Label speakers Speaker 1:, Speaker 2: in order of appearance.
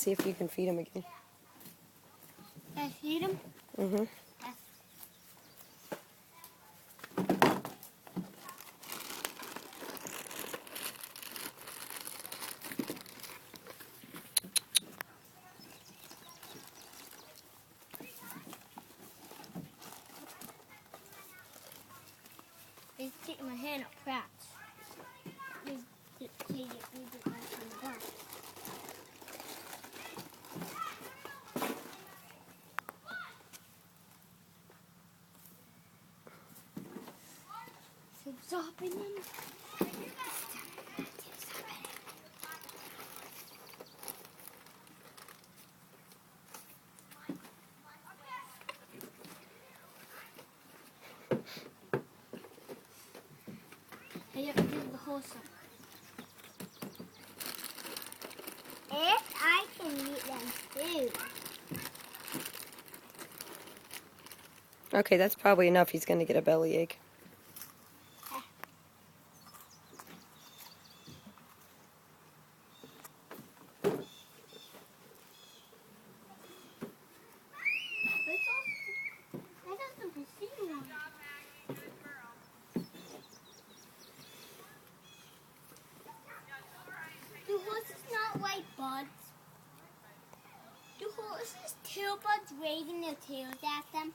Speaker 1: see if you can feed him again.
Speaker 2: Can I feed him?
Speaker 1: Mm-hmm.
Speaker 2: Yes. He's taking my hand up fast. Stopping him. I have to do the whole song. If I can eat them too.
Speaker 1: Okay, that's probably enough. He's going to get a bellyache.
Speaker 2: Do horses not like buds? Do horses tail buds waving their tails at them?